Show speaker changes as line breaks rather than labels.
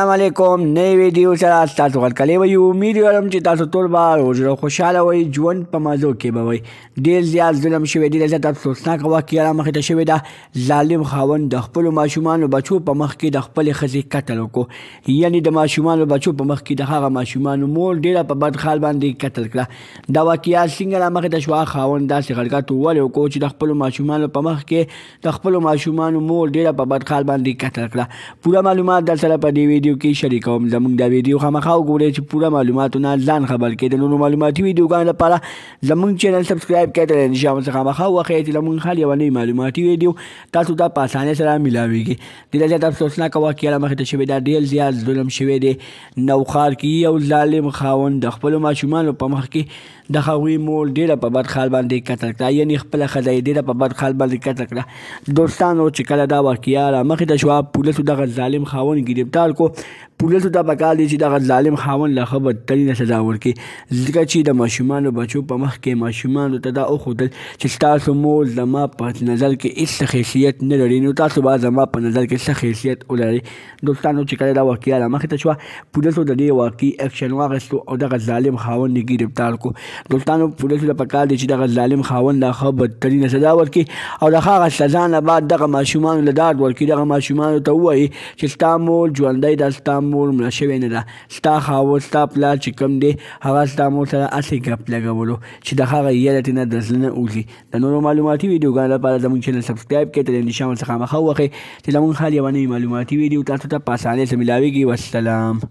السلام علیکم نوی ویډیو سره تاسو غلکلی وی امید لرم چې تاسو ټول به روزه خوشحاله وئ ژوند په مزو کې به وئ ډېر زیات ظلم شوی ډېره زیات افسوسناکه واقعه رامخې ته شوې ده ظالم خاوند د خپلو ماشومانو بچو په مخ کې د خپلې ښځې قتل وکړو یعنې د ماشومانو بچو په مخ کې د هغه ماشومانو مور ډېره په بد حال باندې قتل کړه دا واقعه څنګه رامخې ته شوه خاوند داسې غلطات ولې وکړو چې د خپلو ماشومانو په مخ کې د خپلو ماشومانو مور ډېره په بد حال باندې قتل کړه پوره معلومات در سره په دې ویډیو کې شریکوم زموږ دا ویډیو خامخا وګورئ چې پوره معلوماتونه ځان خبر کړئ د نورو معلوماتي ویډیوګانو لپاره زموږ چینل سبسکرایب کړئ تر انشاءالله څخه خامخا وښیئ چې زموږ هر یوه نوې معلوماتي ویډیو تاسو ته په اسانۍ سره میلاویږي ډېره زیات افسوسناکه واقعه رامخې ته شوې ده ډېر زیات ظلم شوی دی نوښار کې یو ظالم خاوند د خپلو ماشومانو په مخ کې د هغوی مور ډېره په بد حال باندې قتل کړه یعنې خپله ښځه یې ډېره په بد حال باندې قتل کړه دوستانو چې کله دا واقعه رامخې ته شوه پولیسو دغه ظالم خاوند ګرفتار کړو پولیسو ته پکار دی چې دغه ظالم خاوند له ښه بدترینه سزا ورکړي ځکه چې د ماشومانو بچو په مخ کې ماشومانو ته دا وښودل چې ستاسو مور زما په نظر کې هېڅ حیثیت نه لري نو تاسو به زما په نظر کې څه حیثیت ولرئ دوستانو چې کله دا واقعه رامخې ته شوه پولیسو د دې واقعي اکشن واخیستو او دغه ظالم خاوند یې ګرفتار کړو دوستانو پولیسو ته پکار دی چې دغه ظالم خاوند له ښه بدترینه سزا ورکړي او د هغه سزا نه بعد دغه ماشومانو له ډاډ ورکړي دغه ماشومانو ته ووایي چې ستا مور ژوندی ده ستا مور مړه شوې نه ده ستا خاوند ستا پلار چې کوم دی هغه ستا مور سره هسې ګپ لګولو چې د هغه یاد ترې نه د زړه نه وځي د نورو معلوماتي ویډیوګانو لپاره زموږ چینل سبسکرایب کړئ تر انشاءالله څخه خامخا وښیئ چې زموږ هر یوه نوې معلوماتي ویډیو تاسو ته په اسانۍ سره میلاویږي والسلام